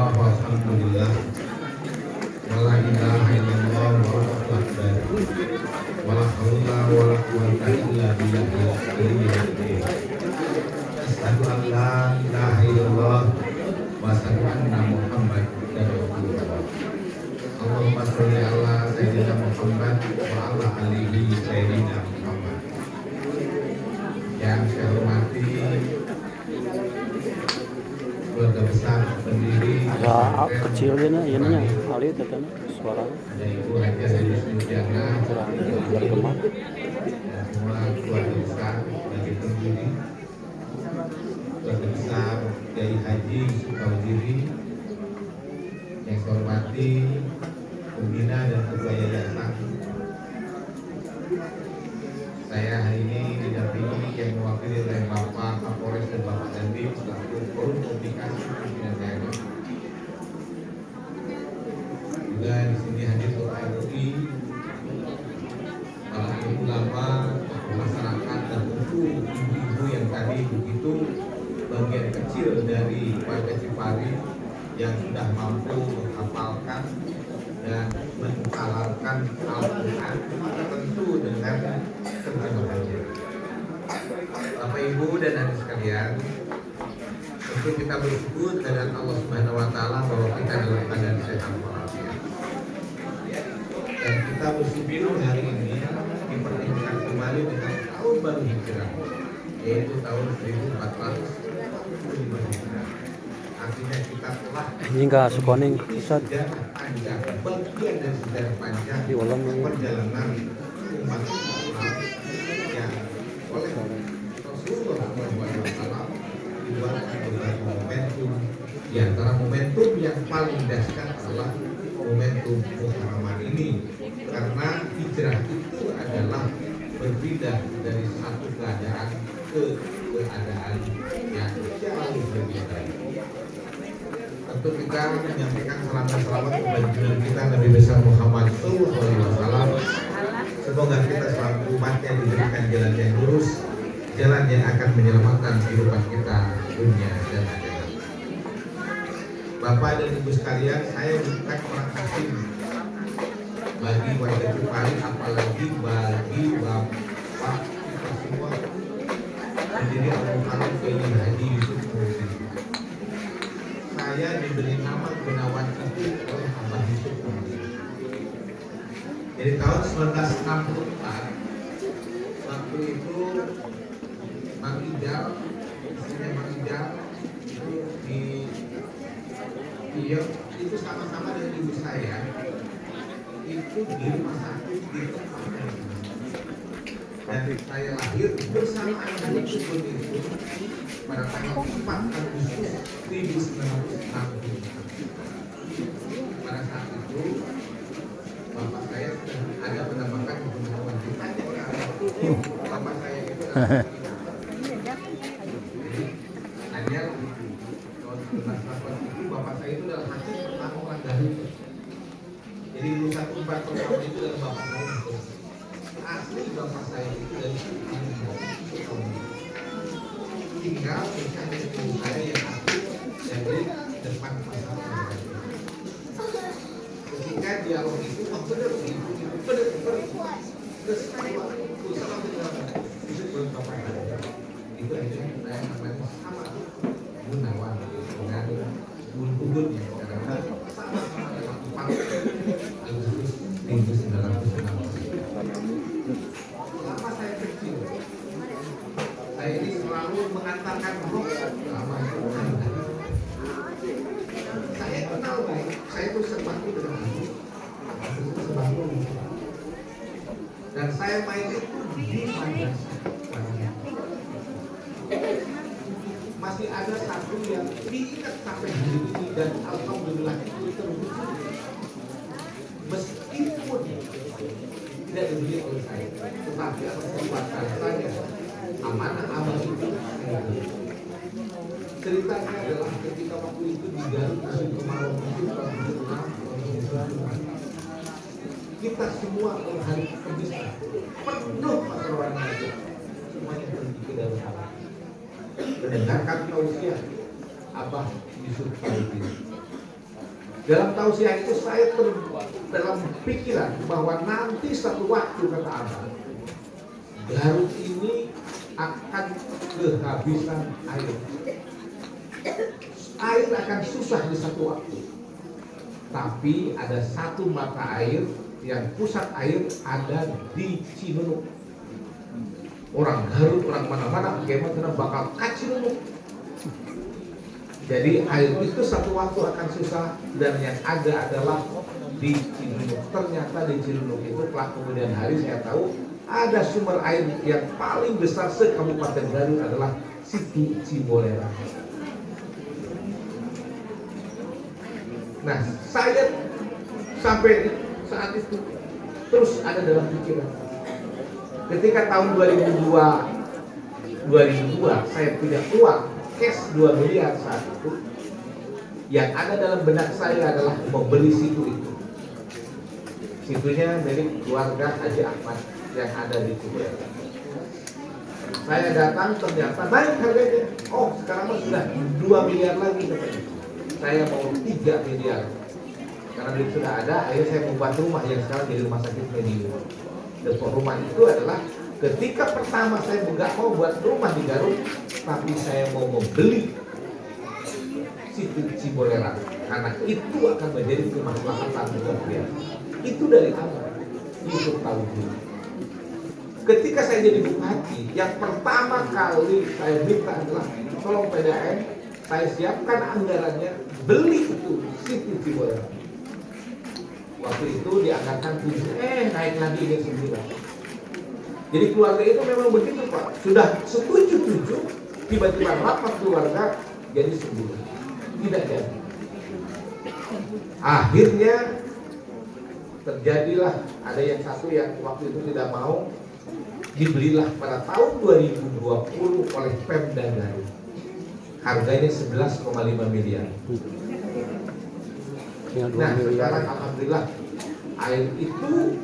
Subhanallah walhamdulillah wala ilaha illallah wallahu akbar wala haula wala quwwata illa billahil aliyyil azim. Asyhadu an la ilaha illallah wa asyhadu anna Muhammadan rasulullah. Allahumma sholli ala sayyidina Muhammad wa ala alihi sayyidina Muhammad. Yang saya hormati keluarga besar pendiri agak kecil dia ininya kali katanya suara ada Ibu Haja Sayyidah Sudiana kurang bergema. dan semua keluarga besar dari pendiri keluarga besar dari Haji Sukawdiri yang saya hormati pembina dan ketua yayasan. Saya hari ini didampingi yang mewakili oleh Bapak Kapolres dan Bapak Dandim selaku forum komunikasi pimpinan daerah. Juga di sini hadir Bapak MUI, para alim ulama, masyarakat dan tentu ibu-ibu yang tadi begitu bagian kecil dari warga Cipari yang sudah mampu menghafalkan dan menghalalkan Al-Quran tentu dengan terjemahannya. Bapak Ibu dan adik sekalian, tentu kita bersyukur kepada Allah Subhanahu Wa Taala bahwa kita dalam keadaan sehat walafiat. Dan kita bersyukur hari ini dipertemukan kembali dengan tahun baru Hijrah, yaitu tahun 1445 Hijrah. Artinya kita telah Hingga sukoning Ustaz panjang, bagian dari sejarah panjang di ulang ini. perjalanan umat Islam yang oleh Rasulullah SAW dibuatkan berbagai momentum. Di antara momentum yang paling dahsyat adalah momentum Muharram ini, karena hijrah itu adalah berpindah dari satu keadaan ke keadaan yang jauh berbeda. Tentu kita menyampaikan salam dan salawat kepada junjungan kita Nabi besar Muhammad SAW. Semoga kita selaku umatnya diberikan jalan yang lurus, jalan yang akan menyelamatkan kehidupan kita dunia dan akhirat. Bapak dan Ibu sekalian, saya bukan orang asing bagi warga Cipari, apalagi bagi Bapak kita semua pendiri Al-Mukarram Kiai Haji Yusuf Muhsin. Saya diberi nama Gunawan itu oleh Abah Yusuf Muhsin. Jadi tahun 1964 waktu itu Bang Ijal, istrinya Bang Ijal itu di Riau itu sama-sama dengan ibu saya itu di rumah sakit di tempat dan saya lahir bersamaan dengan itu pada tanggal 4 Agustus 1960. Pada saat itu bapak saya sudah ada menambahkan pengetahuan ditanya bapak saya itu jadi hanya tahun 1980 itu bapak saya itu adalah hakim pertama orang Garut. Jadi lulusan Unpad pertama itu adalah bapak saya. Asli bapak saya itu dari tinggal bersama ibu saya yang asli dari depan pasar. Ketika dialog itu benar ibu itu benar terus salah itu belum bapak saya. Itu aja saya namanya sama Gunawan dengan Gun ya karena sama-sama dalam 4 Agustus 1960. Selama saya kecil, saya ini selalu mengantarkan roh selama saya kenal baik, saya itu sebangku dengan ibu, sebangku dan saya main itu di madrasah. Masih ada satu yang diingat sampai hari ini dan alhamdulillah itu terwujud meskipun tidak dibeli oleh saya, tetapi atas kekuatan saya amanah abah itu ceritanya adalah ketika waktu itu di Garut musim kemarau itu kita semua pada hari Kamis penuh pasaran aja semuanya pergi ke dalam kamar mendengarkan tausiah Abah Yusuf Muhsin. Dalam tausiah itu saya dalam pikiran bahwa nanti satu waktu, kata Abang, Garut ini akan kehabisan air. Air akan susah di satu waktu. Tapi ada satu mata air yang pusat air ada di Cinunuk. Orang Garut, orang mana-mana bagaimana bakal ke Cinunuk. Jadi air itu satu waktu akan susah, dan yang ada adalah di Cinunuk. Ternyata di Cinunuk itu kelak kemudian hari saya tahu ada sumber air yang paling besar se-Kabupaten Garut adalah Situ Cibolera. Nah, saya sampai saat itu terus ada dalam pikiran. Ketika tahun 2002 saya punya uang cash 2 miliar saat itu, yang ada dalam benak saya adalah membeli situ itu. Situnya milik keluarga Haji Ahmad yang ada di Cibolera. Saya datang, ternyata naik harganya. Oh, sekarang sudah 2 miliar lagi katanya. Saya mau 3 miliar. Karena duit sudah ada, akhirnya saya membuat rumah yang sekarang jadi rumah sakit Medium. Dan rumah itu adalah ketika pertama saya nggak mau buat rumah di Garut, tapi saya mau membeli Situ Cibolera karena itu akan menjadi kemaslahatan luar biasa. Itu dari awal, itu tahu dulu. Ketika saya jadi bupati, yang pertama kali saya minta adalah tolong PDAM, saya siapkan anggarannya beli itu Situ Cibolera. Waktu itu dianggarkan 7, naik lagi ini 9. Jadi keluarga itu memang begitu Pak, sudah setuju 7, tiba-tiba rapat keluarga jadi 9, tidak jadi. Akhirnya terjadilah ada yang satu yang waktu itu tidak mau, dibelilah pada tahun 2020 oleh Pemda Garut. Harganya 11,5 miliar. Nah sekarang alhamdulillah air itu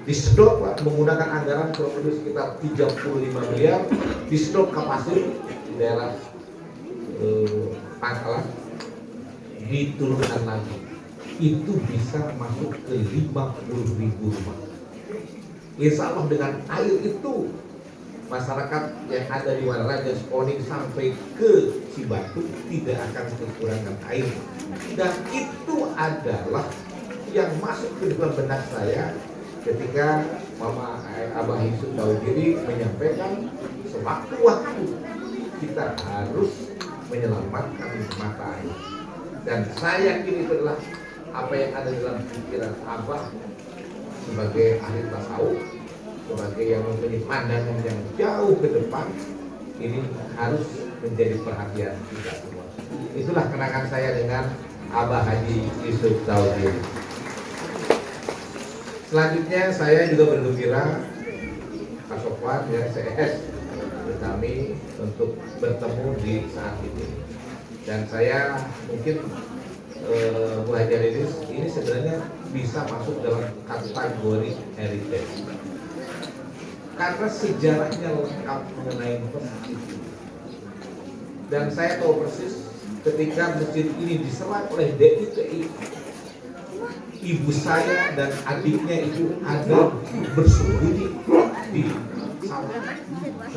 disedot Pak, menggunakan anggaran kurang lebih sekitar 35 miliar, disedot kapasiti di daerah Pangkalan, diturunkan lagi. Itu bisa masuk ke 50.000 rumah. Insya Allah dengan air itu masyarakat yang ada di Wanaraja, Sponing sampai ke Cibatu tidak akan kekurangan air. Dan itu adalah yang masuk ke dalam benak saya ketika Mama Abah Yusuf Tauhidi menyampaikan sewaktu-waktu kita harus menyelamatkan mata air. Dan saya yakin itu adalah apa yang ada dalam pikiran Abah sebagai ahli tasawuf, sebagai yang mempunyai pandangan yang jauh ke depan. Ini harus menjadi perhatian kita semua. Itulah kenangan saya dengan Abah Haji Yusuf Tauhidi. Selanjutnya saya juga bergembira Pak Sofwan ya, CS kami untuk bertemu di saat ini. Dan saya mungkin Muhajir ini sebenarnya bisa masuk dalam kategori heritage karena sejarahnya lengkap mengenai masjid itu. Dan saya tahu persis ketika masjid ini diserang oleh DITI, ibu saya dan adiknya itu ada bersembunyi di sawah.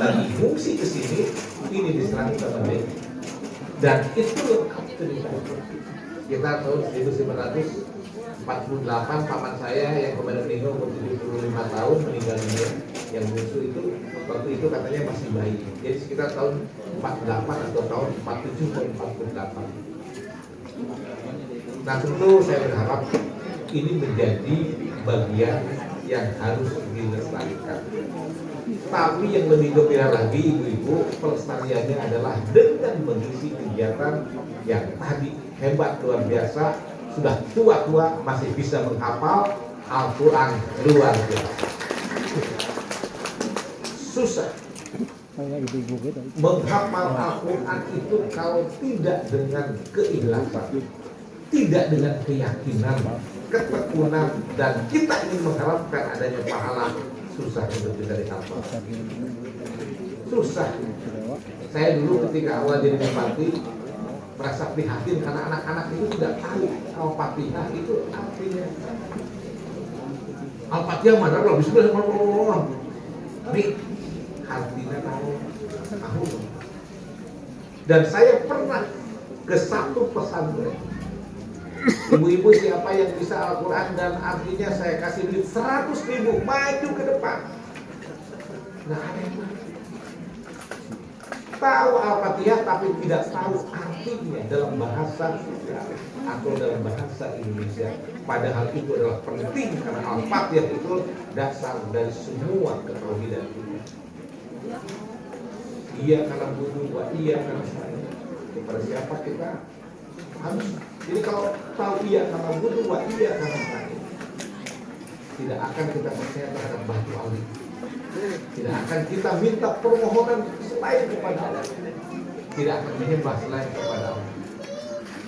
Lagi fungsi ke sini, ini diserang sama DITI. Dan itu lengkap cerita. Kita tahun 1948 paman saya yang kemarin meninggal umur 75 tahun meninggal dunia, yang musuh itu waktu itu katanya masih bayi. Jadi sekitar tahun 48 atau tahun 47 atau 48. Nah tentu saya berharap ini menjadi bagian yang harus dilestarikan. Tapi yang lebih gembira lagi ibu-ibu, pelestariannya adalah dengan mengisi kegiatan yang tadi hebat luar biasa, sudah tua-tua masih bisa menghafal Al-Quran luar biasa. Susah menghafal Al-Quran itu kalau tidak dengan keikhlasan, tidak dengan keyakinan, ketekunan, dan kita ingin mengharapkan adanya pahala, susah untuk bisa dihafal. Susah. Saya dulu ketika awal jadi bupati, merasa prihatin karena anak-anak itu tidak tahu Al-Fatihah itu artinya. Al-Fatihah mana loh? Bismillahirrahmanirrahim. Nih, artinya tahu. Dan saya pernah ke satu pesantren. Ibu-ibu siapa yang bisa Al-Quran dan artinya saya kasih duit 100.000 maju ke depan. Nah, ada yang tahu Al-Fatihah tapi tidak tahu artinya dalam bahasa atau dalam bahasa Indonesia. Padahal itu adalah penting karena Al-Fatihah itu dasar dari semua ketauhidan kita. Iya karena butuh, iya karena saya. Kepada siapa kita harus. Jadi kalau tahu iya karena butuh, iya karena saya. Tidak akan kita percaya terhadap batu alit. Tidak akan kita minta permohonan selain kepada Allah. Tidak akan menyembah selain kepada